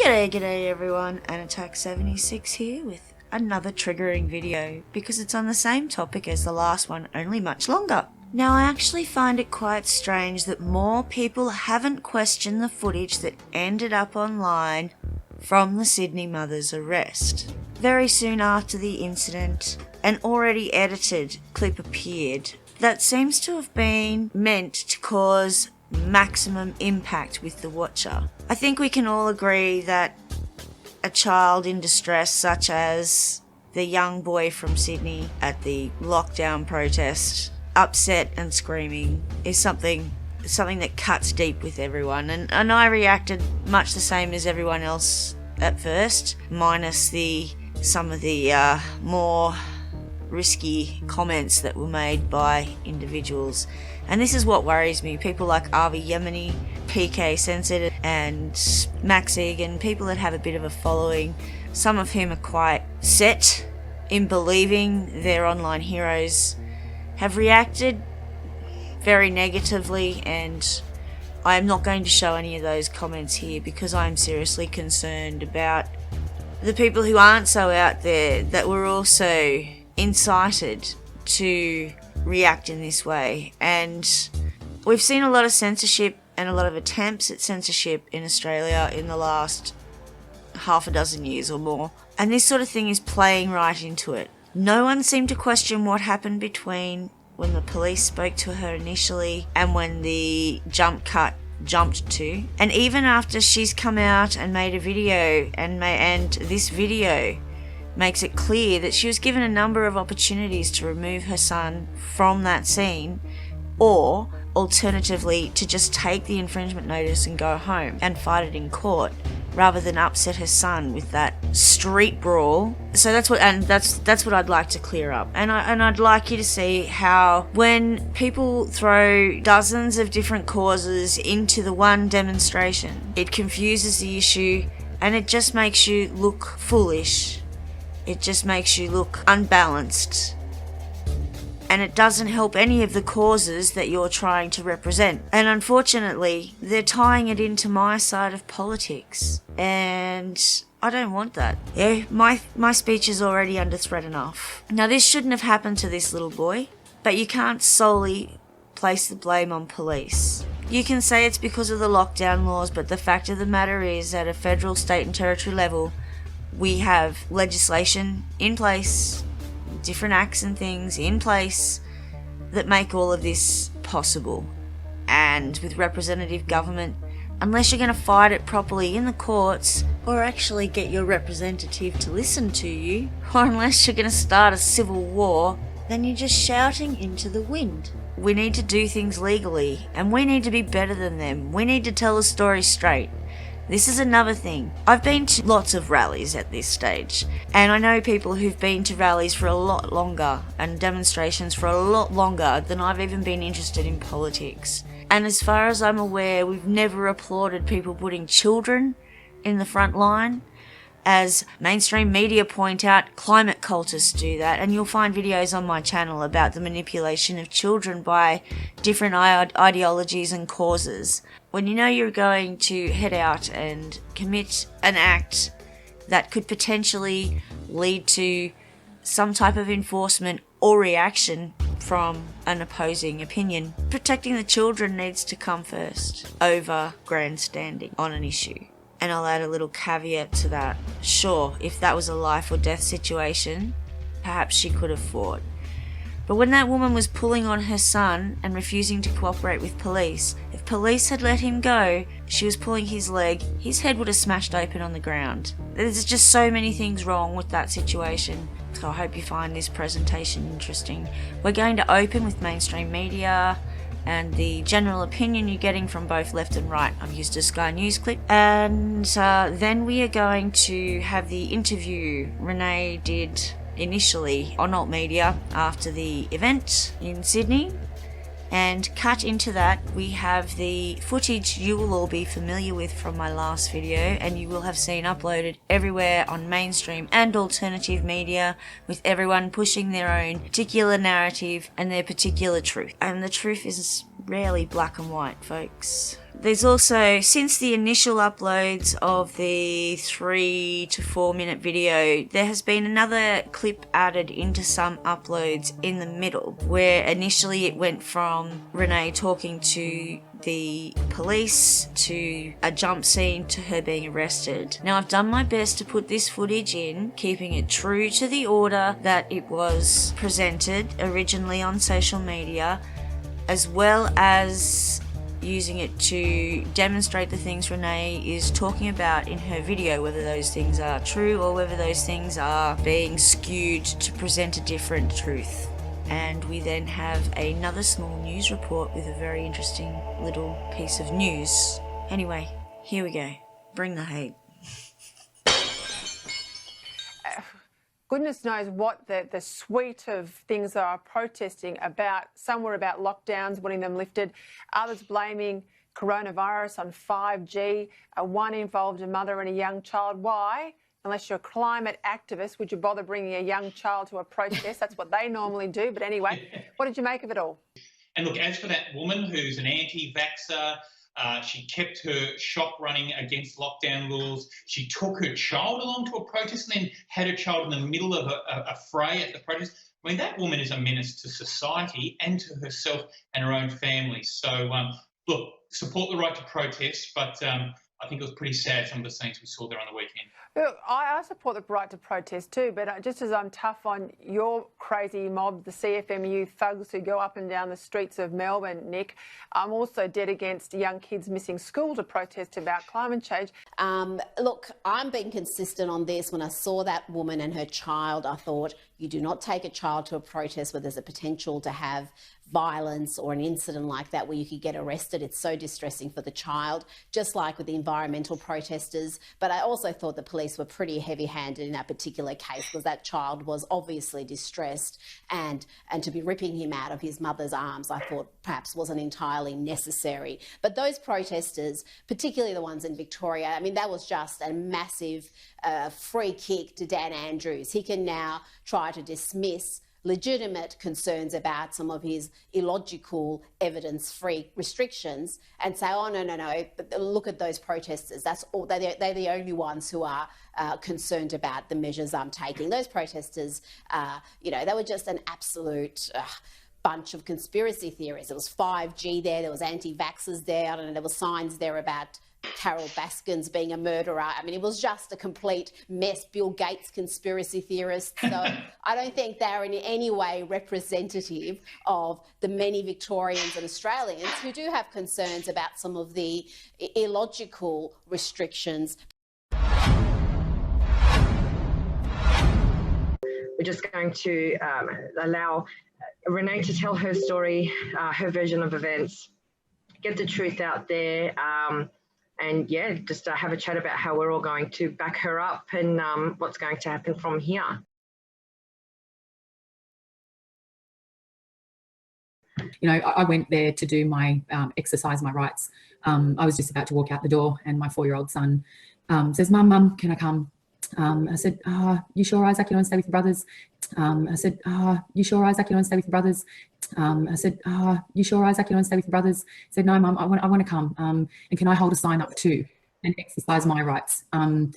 G'day everyone, and Attack76 here with another triggering video because it's on the same topic as the last one, only much longer. Now I actually find it quite strange that more people haven't questioned the footage that ended up online from the Sydney mother's arrest. Very soon after the incident, an already edited clip appeared that seems to have been meant to cause maximum impact with the watcher. I think we can all agree that a child in distress, such as the young boy from Sydney at the lockdown protest, upset and screaming, is something that cuts deep with everyone. And I reacted much the same as everyone else at first, minus some of the more risky comments that were made by individuals. And this is what worries me. People like Avi Yemeni, PK Censored, and Max Egan, people that have a bit of a following, some of whom are quite set in believing their online heroes, have reacted very negatively, and I am not going to show any of those comments here because I am seriously concerned about the people who aren't so out there that were also incited to react in this way. And we've seen a lot of censorship and a lot of attempts at censorship in Australia in the last half a dozen years or more, and this sort of thing is playing right into it. No one seemed to question what happened between when the police spoke to her initially and when the jump cut jumped to, and even after she's come out and made a video and this video makes it clear that she was given a number of opportunities to remove her son from that scene, or alternatively to just take the infringement notice and go home and fight it in court rather than upset her son with that street brawl. So that's what I'd like to clear up. And I'd like you to see how when people throw dozens of different causes into the one demonstration, it confuses the issue and it just makes you look foolish. It just makes you look unbalanced. And it doesn't help any of the causes that you're trying to represent. And unfortunately, they're tying it into my side of politics. And I don't want that. Yeah, my speech is already under threat enough. Now, this shouldn't have happened to this little boy, but you can't solely place the blame on police. You can say it's because of the lockdown laws, but the fact of the matter is, at a federal, state and territory level, we have legislation in place, different acts and things in place that make all of this possible. And with representative government, unless you're going to fight it properly in the courts, or actually get your representative to listen to you, or unless you're going to start a civil war, then you're just shouting into the wind. We need to do things legally, and we need to be better than them. We need to tell the story straight. This is another thing. I've been to lots of rallies at this stage, and I know people who've been to rallies for a lot longer and demonstrations for a lot longer than I've even been interested in politics. And as far as I'm aware, we've never applauded people putting children in the front line. As mainstream media point out, climate cultists do that, and you'll find videos on my channel about the manipulation of children by different ideologies and causes. When you know you're going to head out and commit an act that could potentially lead to some type of enforcement or reaction from an opposing opinion, protecting the children needs to come first over grandstanding on an issue. And I'll add a little caveat to that. Sure, if that was a life or death situation, perhaps she could have fought. But when that woman was pulling on her son and refusing to cooperate with police, if police had let him go, she was pulling his leg, his head would have smashed open on the ground. There's just so many things wrong with that situation. So I hope you find this presentation interesting. We're going to open with mainstream media and the general opinion you're getting from both left and right. I've used a Sky News clip. And then we are going to have the interview Renee did initially on Alt Media after the event in Sydney. And cut into that, we have the footage you will all be familiar with from my last video, and you will have seen uploaded everywhere on mainstream and alternative media, with everyone pushing their own particular narrative and their particular truth. And the truth is rarely black and white, folks. There's also, since the initial uploads of the 3 to 4 minute video, there has been another clip added into some uploads in the middle, where initially it went from Renee talking to the police to a jump scene to her being arrested. Now, I've done my best to put this footage in, keeping it true to the order that it was presented originally on social media, as well as using it to demonstrate the things Renee is talking about in her video, whether those things are true or whether those things are being skewed to present a different truth. And we then have another small news report with a very interesting little piece of news. Anyway, here we go. Bring the hate. Goodness knows what the suite of things they are protesting about. Some were about lockdowns, wanting them lifted. Others blaming coronavirus on 5G. One involved a mother and a young child. Why? Unless you're a climate activist, would you bother bringing a young child to a protest? That's what they normally do. But anyway, what did you make of it all? And look, as for that woman who's an anti-vaxxer, she kept her shop running against lockdown rules. She took her child along to a protest and then had her child in the middle of a fray at the protest. I mean, that woman is a menace to society and to herself and her own family. So, look, support the right to protest, but I think it was pretty sad, some of the scenes we saw there on the weekend. Look, I support the right to protest too, but just as I'm tough on your crazy mob, the CFMU thugs who go up and down the streets of Melbourne, Nick, I'm also dead against young kids missing school to protest about climate change. Look, I'm being consistent on this. When I saw that woman and her child, I thought, you do not take a child to a protest where there's a potential to have violence or an incident like that where you could get arrested. It's so distressing for the child, just like with the environmental protesters. But I also thought the police were pretty heavy-handed in that particular case, because that child was obviously distressed, and to be ripping him out of his mother's arms, I thought perhaps wasn't entirely necessary. But those protesters, particularly the ones in Victoria, I mean, that was just a massive free kick to Dan Andrews. He can now try to dismiss legitimate concerns about some of his illogical evidence-free restrictions and say, oh, no, but look at those protesters. That's all. They're the only ones who are concerned about the measures I'm taking. Those protesters, they were just an absolute bunch of conspiracy theories. There was 5G there was anti-vaxxers there, I don't know, there were signs there about Carol Baskins being a murderer. I mean, it was just a complete mess. Bill Gates conspiracy theorists. So I don't think they're in any way representative of the many Victorians and Australians who do have concerns about some of the illogical restrictions. We're just going to allow Renee to tell her story, her version of events, get the truth out there, and yeah, just have a chat about how we're all going to back her up and what's going to happen from here. You know, I went there to do my exercise my rights. I was just about to walk out the door and my 4-year-old son says, Mum, can I come? I said, you sure, Isaac, you want to stay with your brothers? I said, you sure, Isaac, you want to stay with your brothers? I said, you sure, Isaac, you want to stay with your brothers? He said, no, Mum, I want to come. And can I hold a sign up too and exercise my rights? And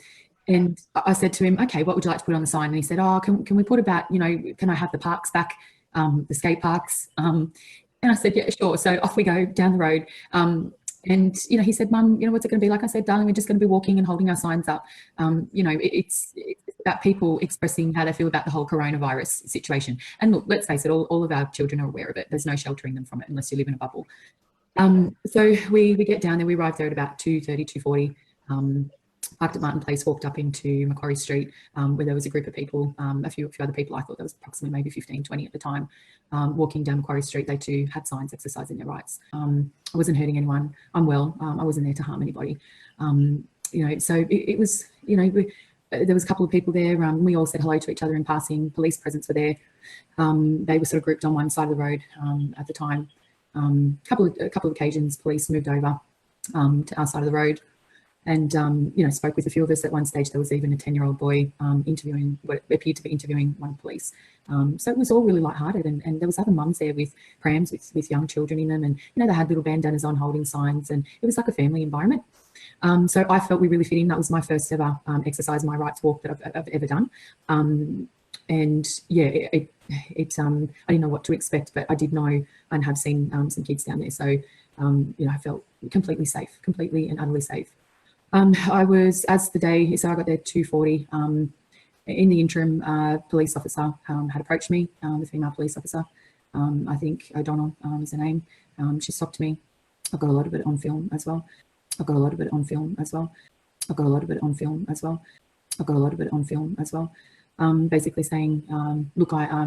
I said to him, okay, what would you like to put on the sign? And he said, can we put about, can I have the parks back, the skate parks? And I said, yeah, sure. So off we go down the road. And, he said, Mum, what's it going to be like? I said, darling, we're just going to be walking and holding our signs up. It's about people expressing how they feel about the whole coronavirus situation. And look, let's face it, all of our children are aware of it. There's no sheltering them from it unless you live in a bubble. So we get down there, we arrived there at about 2:30, 2:40, parked at Martin Place, walked up into Macquarie Street, where there was a group of people, a few other people. I thought there was approximately maybe 15, 20 at the time, walking down Macquarie Street. They too had signs exercising their rights. I wasn't hurting anyone. I'm well. I wasn't there to harm anybody. So it was, there was a couple of people there. We all said hello to each other in passing. Police presence were there. They were sort of grouped on one side of the road at the time. A couple of occasions, police moved over to our side of the road. and you know, spoke with a few of us. At one stage there was even a 10-year-old boy interviewing what appeared to be interviewing one police. So it was all really lighthearted, and there was other mums there with prams with young children in them, and you know, they had little bandanas on holding signs, and it was like a family environment. So I felt we really fit in. That was my first ever exercise my rights walk that I've ever done. And yeah, I didn't know what to expect, but I did know and have seen some kids down there. So, you know, I felt completely safe, completely and utterly safe. I was, as the day, so I got there 2:40. In the interim, police officer had approached me, the female police officer. I think O'Donnell is her name. She stopped me. I've got a lot of it on film as well. I've got a lot of it on film as well. I've got a lot of it on film as well. I've got a lot of it on film as well. Basically saying, look, I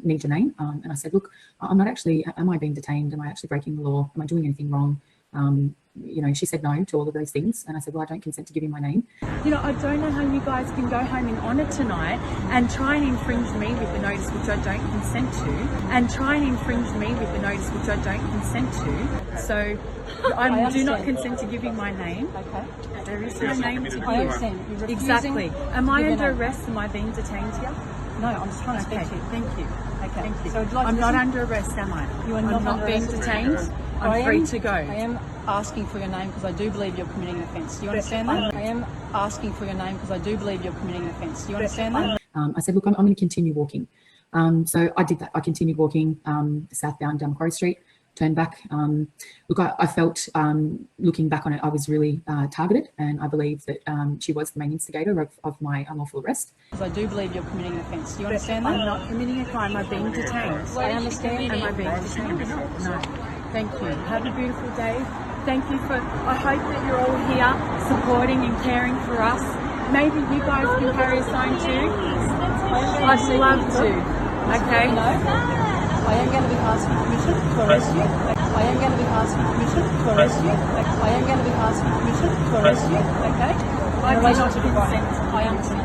need your name. And I said, look, I'm not actually, am I being detained? Am I actually breaking the law? Am I doing anything wrong? You know, she said no to all of those things. And I said, well, I don't consent to giving my name. You know, I don't know how you guys can go home in honour tonight and try and infringe me with the notice which I don't consent to, and try and infringe me with the notice which I don't consent to. So I do not consent to giving my name. Okay. There is no name to give. I understand. You're refusing. Exactly. Am I under arrest? Am I being detained here? No, I'm just trying to speak to you. Thank you. Okay. Thank you. So I'd like I'm to not listen. under arrest, am I? You are I'm not being detained. I'm free to go. I am asking for your name because I do believe you're committing an offence. Do you understand that? I am asking for your name because I do believe you're committing an offence. Do you understand that? I said, look, I'm going to continue walking. So I did that. I continued walking southbound down Macquarie Street, turned back. Look, I felt, looking back on it, I was really targeted, and I believe that she was the main instigator of my unlawful arrest. Because I do believe you're committing an offence. Do you understand that? I'm not committing a crime. I'm being detained. I understand. Am I being detained? No. Thank you. Have a beautiful day. Thank you for, I hope that you're all here supporting and caring for us. Maybe you guys can carry a sign too. I'd love to. Okay? No. I am going to be asking permission to arrest you. I am going to be asking permission to arrest you. I am going to be asking permission to arrest you. Okay? I do not consent. I understand.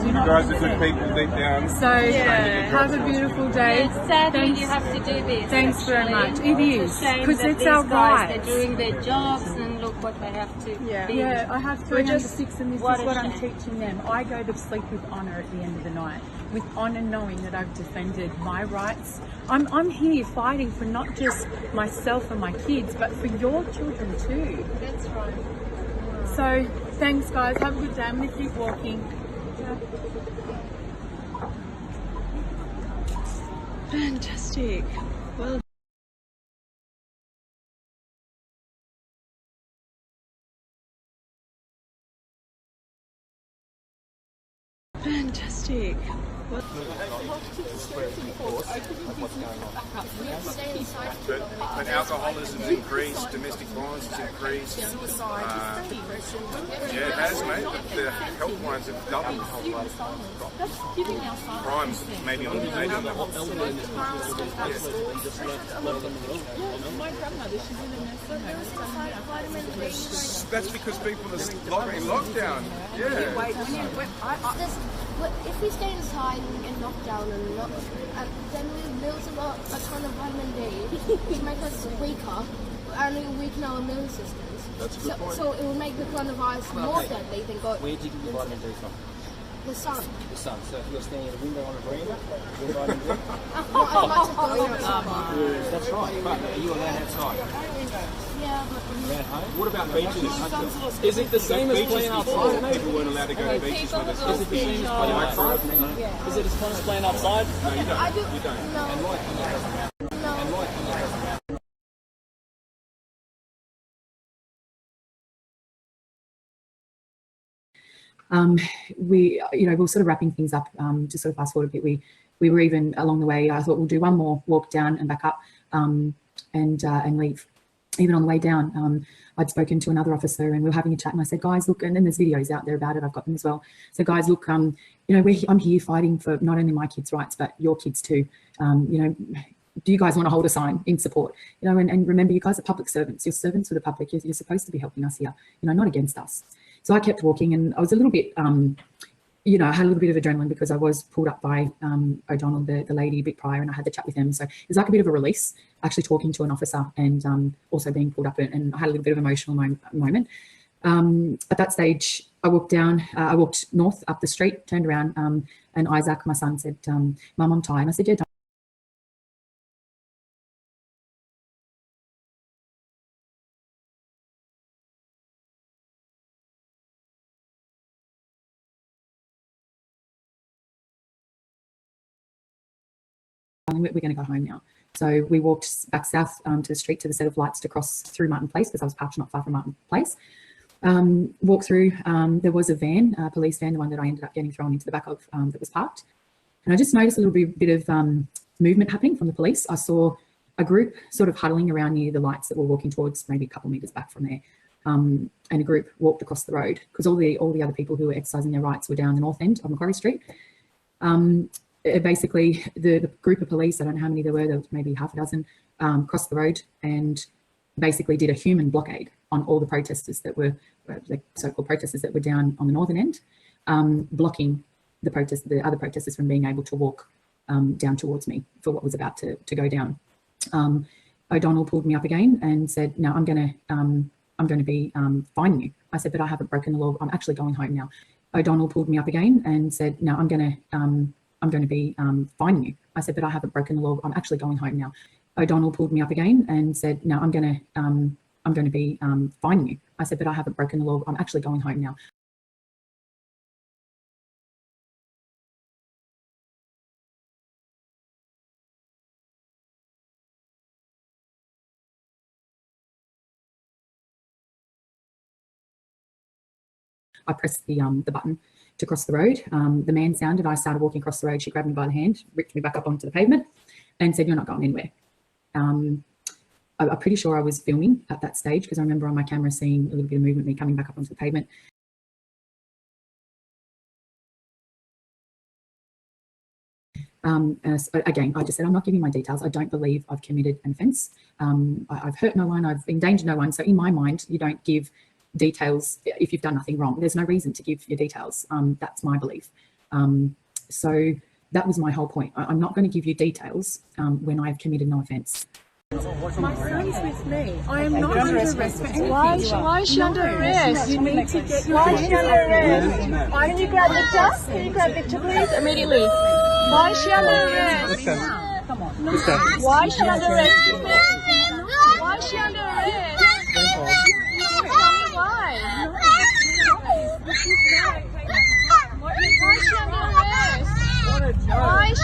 You guys are good people deep down. So, have a beautiful day. It's sad Thanks. you have to do this. Thanks very much. It is, because because it's our They're right. doing their jobs and look what they have to be. Yeah, I have 3 under 6 and this is What a what I'm shame. teaching them. I go to sleep with honour at the end of the night, with honour knowing that I've defended my rights. I'm here fighting for not just myself and my kids, but for your children too. That's right. So, thanks guys, have a good day. I'm going to keep walking. Fantastic. Well Fantastic. But alcoholism's increased, domestic violence has increased. Yeah, it has, mate. The health ones have doubled. Crimes maybe on the That's because people are in lockdown. Yeah. If we stay inside and get knocked down then we lose a ton of vitamin D, which makes us weaker, and it will weaken our immune systems. That's a good point. So it will make the coronavirus more deadly than go. Where did you get your vitamin D from? The sun. The sun. So if you're standing at a window on a veranda, you're vitamin D? Not as much as the That's right. But are you allowed outside? Yeah, but You're at home? What about beaches? Is it the same as playing outside? People weren't allowed to go to beaches with us. Is it the same as playing outside? Is it as fun as playing outside? No, you don't. I do. You don't. No. And like, No. We're sort of wrapping things up. To sort of fast forward a bit, we were even along the way. I thought we'll do one more walk down and back up, and leave. Even on the way down, I'd spoken to another officer and we were having a chat, and I said, guys, look, and then there's videos out there about it. I've got them as well. So guys, look, I'm here fighting for not only my kids' rights but your kids too. Do you guys want to hold a sign in support? And remember, you guys are public servants. You're servants for the public. You're supposed to be helping us here. Not against us. So I kept walking, and I was a little bit, I had a little bit of adrenaline because I was pulled up by O'Donnell, the lady, a bit prior, and I had the chat with him. So it was like a bit of a release, actually talking to an officer and also being pulled up, and I had a little bit of an emotional moment. At that stage, I walked north up the street, turned around, and Isaac, my son, said, Mum, I'm tired. And I said, yeah, we're going to go home now. So we walked back south to the street to the set of lights to cross through Martin Place, because I was parked not far from Martin Place. Walk through, there was a van, a police van, the one that I ended up getting thrown into the back of, that was parked. And I just noticed a little bit of movement happening from the police. I saw a group sort of huddling around near the lights that were walking towards maybe a couple of metres back from there. And a group walked across the road, because all the other people who were exercising their rights were down the north end of Macquarie Street. Basically, the group of police, I don't know how many there was maybe half a dozen, crossed the road and basically did a human blockade on all the protesters that were, the so-called protesters that were down on the northern end, blocking the other protesters from being able to walk down towards me for what was about to go down. O'Donnell pulled me up again and said, "No, I'm going to be fining you." I said, "But I haven't broken the law. I'm actually going home now." O'Donnell pulled me up again and said, "No, I'm going to be fining you." I said, "But I haven't broken the law. I'm actually going home now." O'Donnell pulled me up again and said, "No, I'm going to be fining you." I said, "But I haven't broken the law. I'm actually going home now." I pressed the button to cross the road. The man sounded, I started walking across the road. She grabbed me by the hand, ripped me back up onto the pavement and said, "You're not going anywhere." I'm pretty sure I was filming at that stage, because I remember on my camera seeing a little bit of movement, me coming back up onto the pavement. Again, I just said, "I'm not giving my details. I don't believe I've committed an offence. I've hurt no one. I've endangered no one." So in my mind, you don't give details if you've done nothing wrong. There's no reason to give your details. That's my belief. So that was my whole point. I'm not going to give you details when I've committed no offence. My son's with me. I am not under arrest for anything. Why is she under arrest? You need to get your Why is she under arrest? Can you grab Victor? Can you grab Victor, please? Immediately. Why is she under arrest? Come on. Why is she under arrest? Why is she under arrest? Tell me why. Why is she under arrest? Why is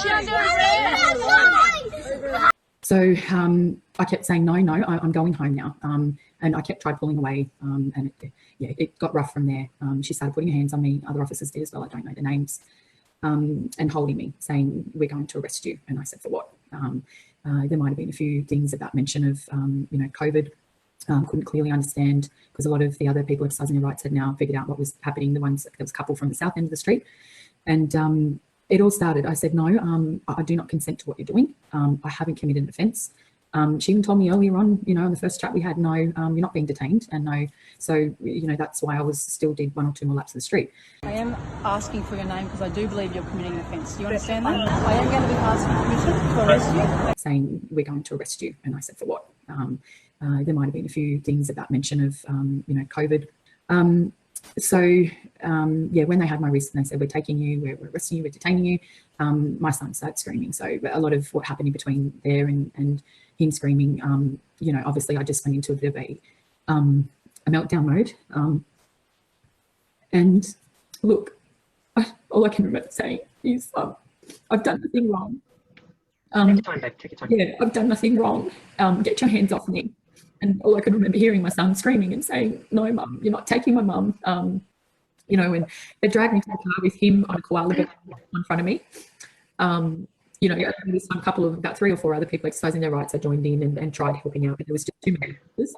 she under arrest? So I kept saying, no, I'm going home now. And I tried pulling away, and it got rough from there. She started putting her hands on me. Other officers did as well. I don't know the names. And holding me, saying, "We're going to arrest you." And I said, "For what?" There might have been a few things about mention of, COVID. Couldn't clearly understand, because a lot of the other people exercising their rights had now figured out what was happening. There was a couple from the south end of the street. And it all started. I said, "No, I do not consent to what you're doing. I haven't committed an offence." She even told me earlier on, in the first chat we had, "No, you're not being detained." And no, so, that's why I still did one or two more laps of the street. I am asking for your name because I do believe you're committing an offence. Do you understand that? I am going to be asking permission to arrest you. Saying, "We're going to arrest you." And I said, "For what?" There might have been a few things about mention of, COVID. When they had my wrist and they said, "We're taking you, we're arresting you, we're detaining you," my son started screaming. So a lot of what happened in between there and him screaming, obviously I just went into a bit of a meltdown mode. And look, all I can remember saying is, "I've done nothing wrong." Take your time, babe. Take your time. Yeah, "I've done nothing wrong. Get your hands off me." And all I could remember hearing my son screaming and saying, "No, Mum, you're not taking my mum." And they dragged me to the car with him on a koala bear in front of me. This time, about 3 or 4 other people exercising their rights, I joined in and tried helping out, but there was just too many others.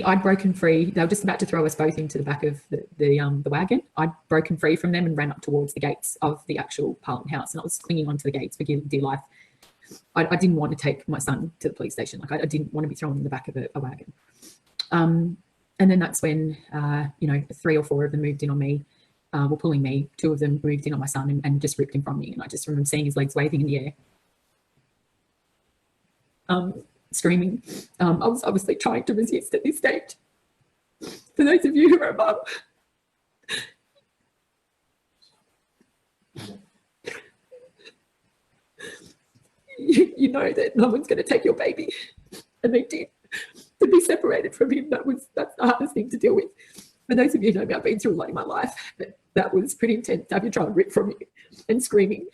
I'd broken free. They were just about to throw us both into the back of the wagon. I'd broken free from them and ran up towards the gates of the actual Parliament House, and I was clinging onto the gates for dear life. I didn't want to take my son to the police station. Like I didn't want to be thrown in the back of a wagon. And then that's when, 3 or 4 of them moved in on me, were pulling me. 2 of them moved in on my son and just ripped him from me. And I just remember seeing his legs waving in the air, screaming. I was obviously trying to resist at this stage. For those of you who are a mum, you know that no one's going to take your baby, and they did. To be separated from him, that's the hardest thing to deal with. For those of you who know me, I've been through a lot in my life, but that was pretty intense to have your child ripped from you and screaming.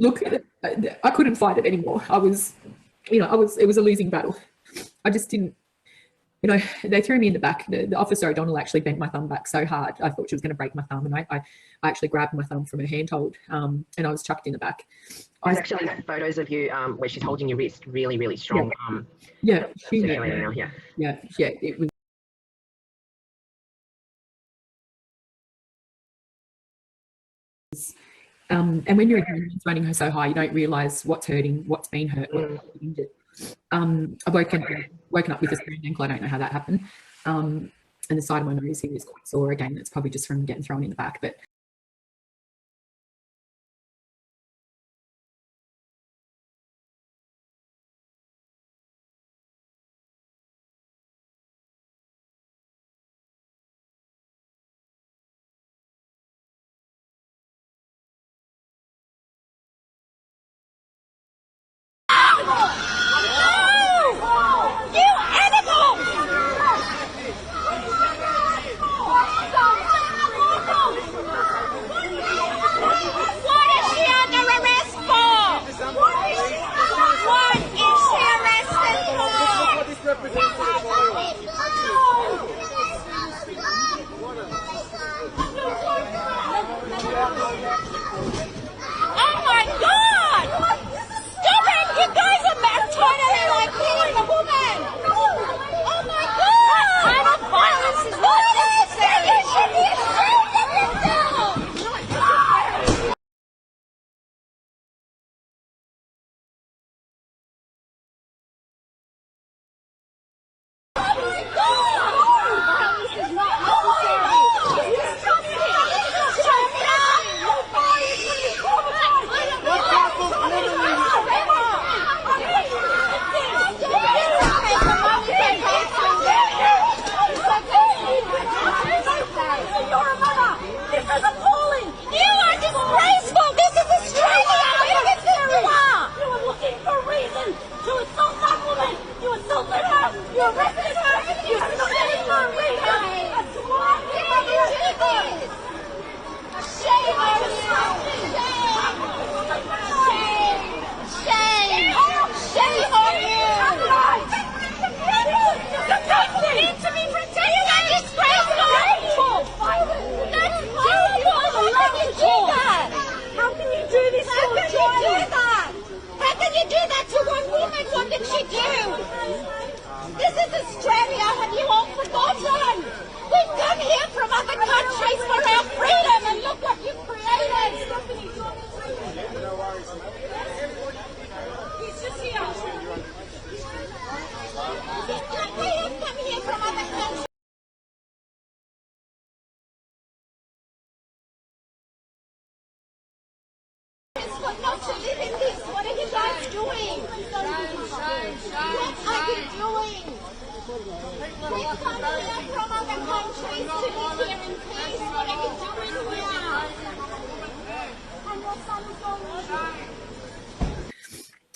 Look, I couldn't fight it anymore. it was a losing battle. I just didn't, they threw me in the back. The officer O'Donnell actually bent my thumb back so hard, I thought she was going to break my thumb. And I actually grabbed my thumb from her handhold, and I was chucked in the back. There's actually photos of you where she's holding your wrist really, really strong. Yeah, it was. And when your adrenaline's running her so high, you don't realise what's hurting, what's been hurt, what's injured. I've woken up with a sprained ankle. I don't know how that happened. And the side of my nose here is quite sore. Again, that's probably just from getting thrown in the back. But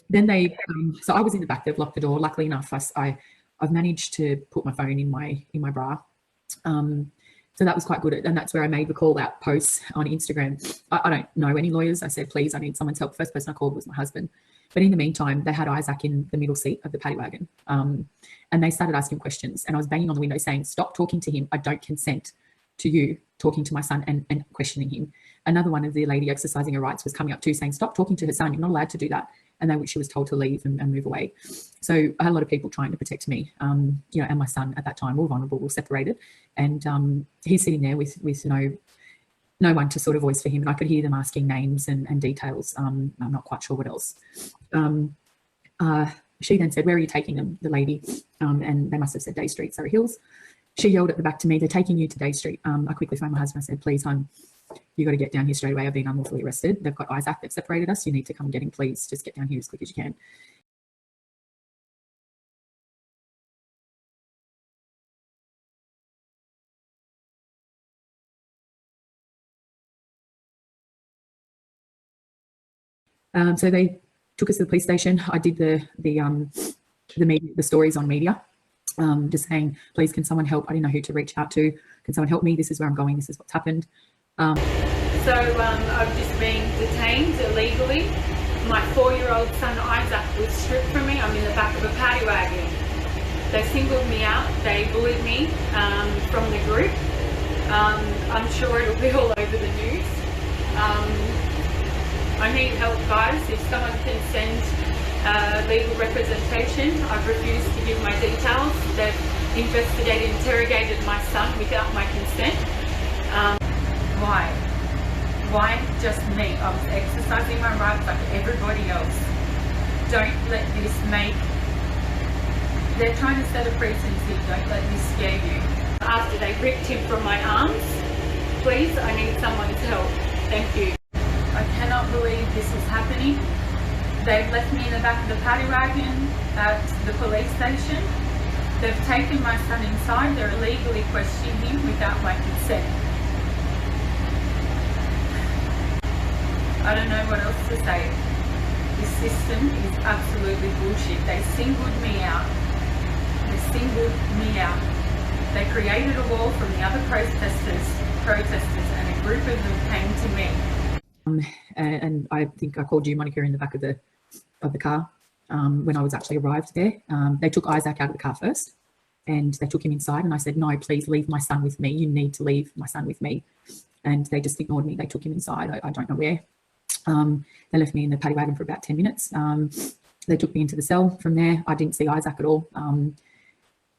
then so I was in the back. They've locked the door. Luckily enough, I've managed to put my phone in my bra. So that was quite good. And that's where I made the call out posts on Instagram. I don't know any lawyers. I said, please, I need someone's help. First person I called was my husband. But in the meantime, they had Isaac in the middle seat of the paddy wagon. And they started asking questions. And I was banging on the window saying, stop talking to him. I don't consent to you talking to my son and questioning him. Another one of the lady exercising her rights was coming up to saying, stop talking to her son, you're not allowed to do that. And then she was told to leave and move away. So I had a lot of people trying to protect me, and my son at that time. We were vulnerable, we were separated, and he's sitting there with no one to sort of voice for him, and I could hear them asking names and details. I'm not quite sure what else. She then said, where are you taking them, the lady? And they must have said Day Street, Surrey Hills. She yelled at the back to me, they're taking you to Day Street. I quickly phoned my husband. I said, please, hon, you got to get down here straight away. I've been unlawfully arrested. They've got Isaac, they've separated us. You need to come get him, please. Just get down here as quick as you can. So they took us to the police station. I did the stories on media, just saying, please, can someone help? I didn't know who to reach out to. Can someone help me? This is where I'm going. This is what's happened. So I've just been detained illegally. My 4-year-old son Isaac was stripped from me. I'm in the back of a paddy wagon. They singled me out. They bullied me from the group. I'm sure it'll be all over the news. I need help, guys. If someone can send legal representation. I've refused to give my details. They've investigated, interrogated my son without my consent. Why? Why just me? I was exercising my rights like everybody else. Don't let this make... They're trying to set a precedent here. Don't let this scare you. After they ripped him from my arms, please, I need someone's help. Thank you. I cannot believe this is happening. They've left me in the back of the paddy wagon at the police station. They've taken my son inside. They're illegally questioning him without my consent. I don't know what else to say. This system is absolutely bullshit. They singled me out. They singled me out. They created a wall from the other protesters, and a group of them came to me. And I think I called you, Monica, in the back of the car when I was actually arrived there. They took Isaac out of the car first, and they took him inside, and I said, no, please leave my son with me. You need to leave my son with me. And they just ignored me. They took him inside. I don't know where. They left me in the paddy wagon for about 10 minutes. They took me into the cell. From there, I didn't see Isaac at all.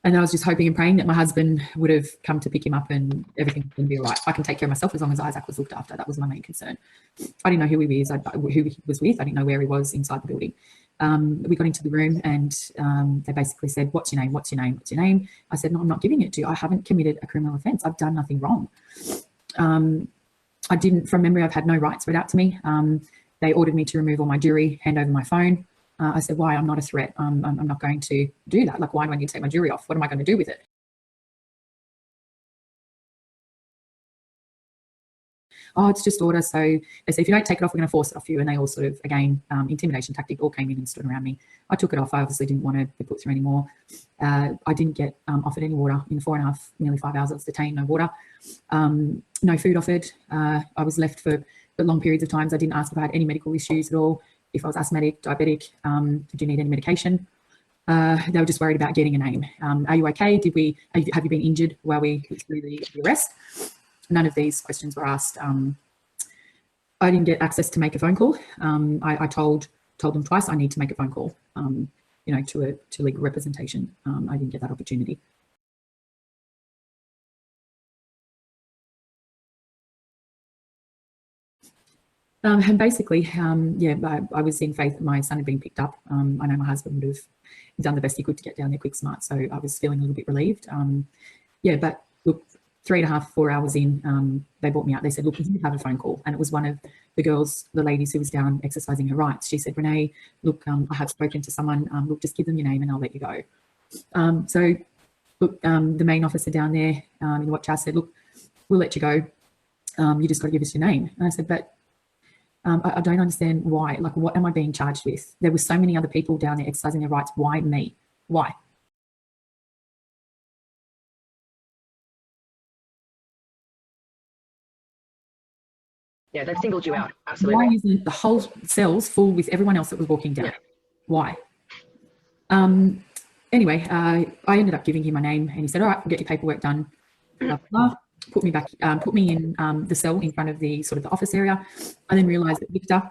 And I was just hoping and praying that my husband would have come to pick him up and everything would be all right. I can take care of myself as long as Isaac was looked after. That was my main concern. I didn't know who he was with. I didn't know where he was inside the building. We got into the room, and they basically said, what's your name? What's your name? What's your name? I said, no, I'm not giving it to you. I haven't committed a criminal offence. I've done nothing wrong. I didn't, from memory, I've had no rights read out to me. They ordered me to remove all my jewellery, hand over my phone. I said, why? I'm not a threat. I'm not going to do that. Like, why do I need to take my jewellery off? What am I going to do with it? Oh, it's just order. So they said, if you don't take it off, we're going to force it off you. And they all sort of, again, intimidation tactic, all came in and stood around me. I took it off. I obviously didn't want to be put through anymore. I didn't get offered any water in 4.5, nearly 5 hours I was detained, no water. No food offered. I was left for long periods of times. I didn't ask if I had any medical issues at all. If I was asthmatic, diabetic, did you need any medication? They were just worried about getting a name. Are you okay? Have you been injured while we went through the arrest? None of these questions were asked. I didn't get access to make a phone call. I told them twice I need to make a phone call, to legal representation. I didn't get that opportunity. And basically, I was in faith that my son had been picked up. I know my husband would have done the best he could to get down there quick, smart, so I was feeling a little bit relieved. But look, 3.5, 4 hours in, they brought me out. They said, look, you have a phone call. And it was one of the girls, the ladies who was down exercising her rights. She said, Renee, look, I have spoken to someone. Look, just give them your name and I'll let you go. So, look, the main officer down there in the watch house said, look, we'll let you go. You just got to give us your name. And I said, but I don't understand why. Like, what am I being charged with? There were so many other people down there exercising their rights. Why me? Why? Yeah, they've singled you out. Absolutely. Why isn't the whole cells full with everyone else that was walking down? Yeah. Why? Anyway, I ended up giving him my name, and he said, all right, we'll get your paperwork done. Blah, blah. put me in the cell in front of the sort of the office area. I then realised that Victor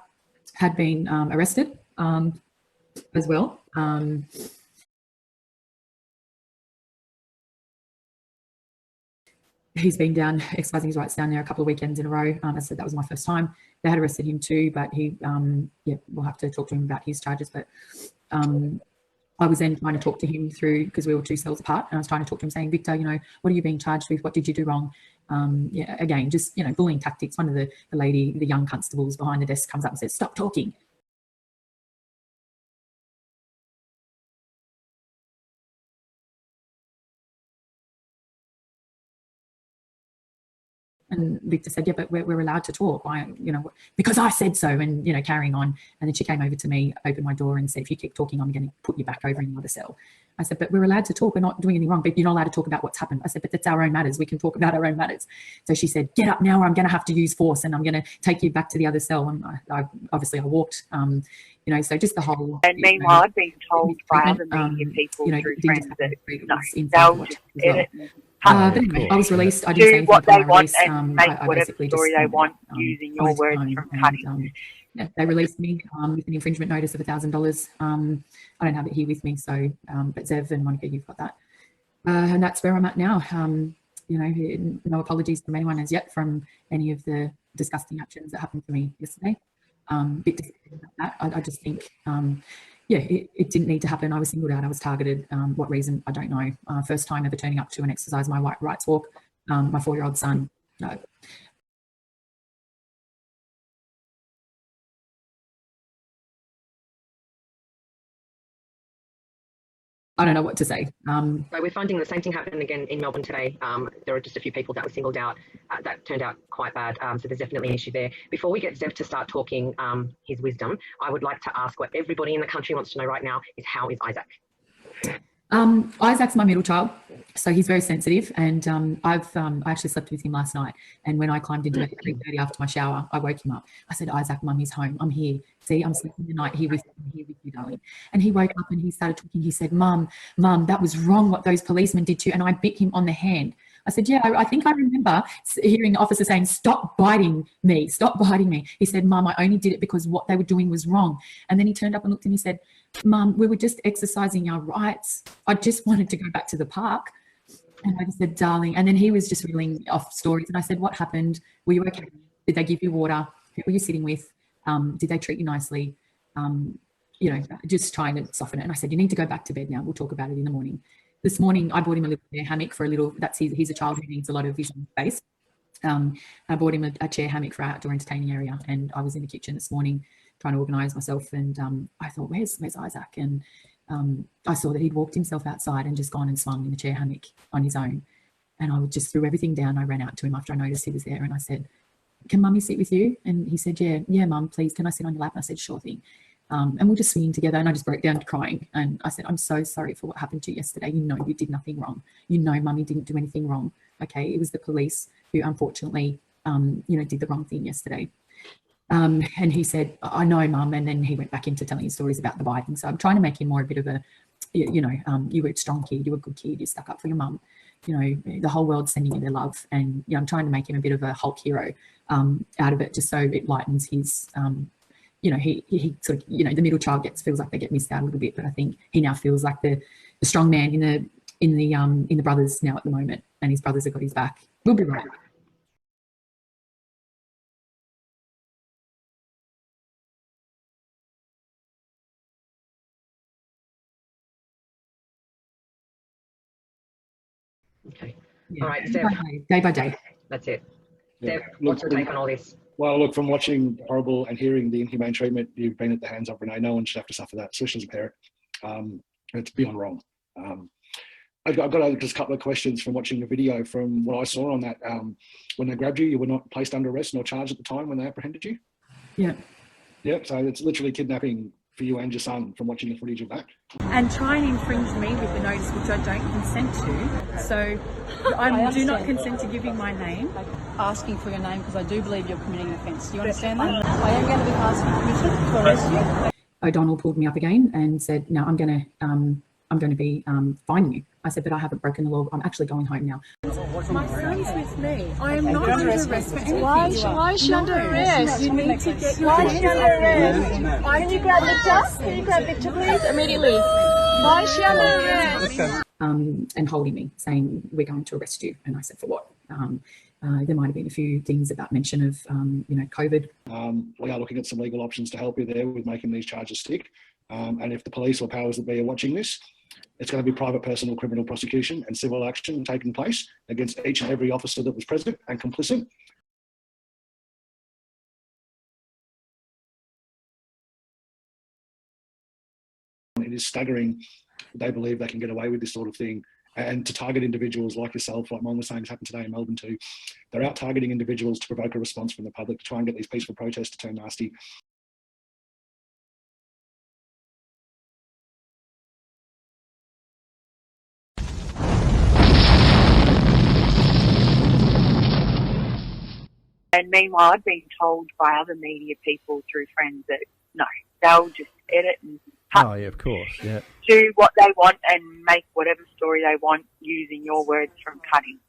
had been arrested as well. He's been down exercising his rights down there a couple of weekends in a row. I said that was my first time. They had arrested him too, but he, yeah, we'll have to talk to him about his charges. But I was then trying to talk to him through, because we were 2 cells apart, and I was trying to talk to him saying, Victor, you know, what are you being charged with? What did you do wrong? Yeah, again, just, you know, bullying tactics. One of the young constables behind the desk comes up and says, stop talking. And Victor said, yeah, but we're allowed to talk. Why, you know, because I said so, and, you know, carrying on. And then she came over to me, opened my door and said, if you keep talking, I'm going to put you back over in another cell. I said, but we're allowed to talk. We're not doing anything wrong, but you're not allowed to talk about what's happened. I said, but that's our own matters. We can talk about our own matters. So she said, get up now or I'm going to have to use force and I'm going to take you back to the other cell. And I walked, you know, so just the whole. And meanwhile, I've been told by other media people, you know, through friends that they'll just edit. But anyway, I was released. I didn't say anything what they want release. and make I whatever story they want using your words from cutting. Yeah, they released me with an infringement notice of $1,000. I don't have it here with me, so but Zev and Monica, you've got that, and that's where I'm at now. You know, no apologies from anyone as yet from any of the disgusting actions that happened to me yesterday. Bit disappointed about that. I just think. Yeah, it didn't need to happen. I was singled out. I was targeted. What reason? I don't know. First time ever turning up to and exercise my rights walk. My 4-year-old son. No. I don't know what to say. So we're finding the same thing happened again in Melbourne today. There are just a few people that were singled out. That turned out quite bad. So there's definitely an issue there. Before we get Zev to start talking his wisdom, I would like to ask what everybody in the country wants to know right now is, how is Isaac? Isaac's my middle child, so he's very sensitive, and I actually slept with him last night, and when I climbed into bed at 3:30 after my shower, I woke him up. I said, Isaac, Mummy's home. I'm here. See, I'm sleeping the night here with you, darling. And he woke up and he started talking. He said, Mum, that was wrong what those policemen did to you, and I bit him on the hand. I said, yeah, I think I remember hearing the officer saying, stop biting me, stop biting me. He said, Mum, I only did it because what they were doing was wrong. And then he turned up and looked and he said, Mum, we were just exercising our rights. I just wanted to go back to the park. And I just said, darling. And then he was just reeling off stories. And I said, what happened? Were you okay? Did they give you water? Who were you sitting with? Did they treat you nicely? You know, just trying to soften it. And I said, you need to go back to bed now. We'll talk about it in the morning. This morning, I bought him a little chair hammock for a little, he's a child who needs a lot of his own space. I bought him a chair hammock for our outdoor entertaining area. And I was in the kitchen this morning trying to organise myself. And I thought, where's Isaac? And I saw that he'd walked himself outside and just gone and swung in the chair hammock on his own. And I just threw everything down. I ran out to him after I noticed he was there. And I said, can Mummy sit with you? And he said, yeah, Mum, please, can I sit on your lap? And I said, sure thing. And we're just swinging together, and I just broke down crying. And I said, I'm so sorry for what happened to you yesterday. You know you did nothing wrong. You know Mummy didn't do anything wrong. Okay, it was the police who unfortunately, you know, did the wrong thing yesterday. And he said, I know, Mum. And then he went back into telling his stories about the biting. So I'm trying to make him more a bit of a, you know, you were a strong kid, you were a good kid, you stuck up for your mum. You know, the whole world's sending you their love. And, you know, I'm trying to make him a bit of a Hulk hero out of it, just so it lightens his, you know, he sort of, you know, the middle child feels like they get missed out a little bit, but I think he now feels like the strong man in the brothers now at the moment, and his brothers have got his back. We'll be right back. Okay. Yeah. All right, Zev. Day by day. That's it. Yeah. Zev, what's your take on all this? Well, look, from watching horrible and hearing the inhumane treatment you've been at the hands of Renee, no one should have to suffer that, especially as a parent. It's beyond wrong. I've got just a couple of questions from watching the video. From what I saw on that, when they grabbed you, you were not placed under arrest nor charged at the time when they apprehended you? Yeah. Yep, so it's literally kidnapping for you and your son from watching the footage of that. And try and infringe me with the notice which I don't consent to. So I do not consent to giving my name. Asking for your name because I do believe you're committing an offence. Do you understand that? I am going to be asking permission to arrest you. O'Donnell pulled me up again and said, no, I'm going to be fining you. I said, but I haven't broken the law. I'm actually going home now. My son's with me. I am not under arrest for anything. Why is she under arrest? You need to get your Why is she under arrest? Can you grab Victor? Can you grab Victor, please? Immediately. Why is she under arrest? And holding me, saying, we're going to arrest you. And I said, for what? There might have been a few things about mention of, COVID. We are looking at some legal options to help you there with making these charges stick. And if the police or powers that be are watching this, it's going to be private personal criminal prosecution and civil action taking place against each and every officer that was present and complicit. It is staggering they believe they can get away with this sort of thing, and to target individuals like yourself, like Mom was saying has happened today in Melbourne too. They're out targeting individuals to provoke a response from the public to try and get these peaceful protests to turn nasty. And meanwhile, I've been told by other media people through friends that no, they'll just edit and cut, oh yeah, of course, yeah, do what they want and make whatever story they want using your words from cutting.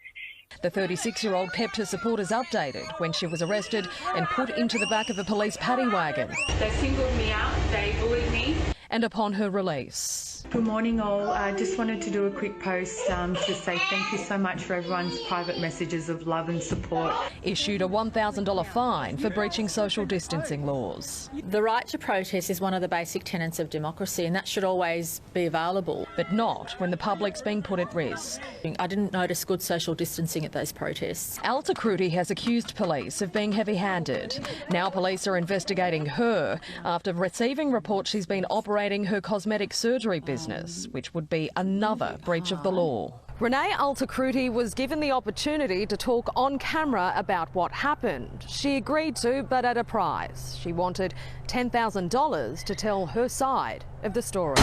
The 36-year-old kept her supporters updated when she was arrested and put into the back of a police paddy wagon. They singled me out, they bullied me. And upon her release. Good morning all. I just wanted to do a quick post to say thank you so much for everyone's private messages of love and support. Issued a $1,000 fine for breaching social distancing laws. The right to protest is one of the basic tenets of democracy, and that should always be available. But not when the public's being put at risk. I didn't notice good social distancing at those protests. Al Takrudi has accused police of being heavy-handed. Now police are investigating her after receiving reports she's been operating her cosmetic surgery business, which would be another breach of the law. Renee Al Takrudi was given the opportunity to talk on camera about what happened. She agreed to, but at a price. She wanted $10,000 to tell her side of the story.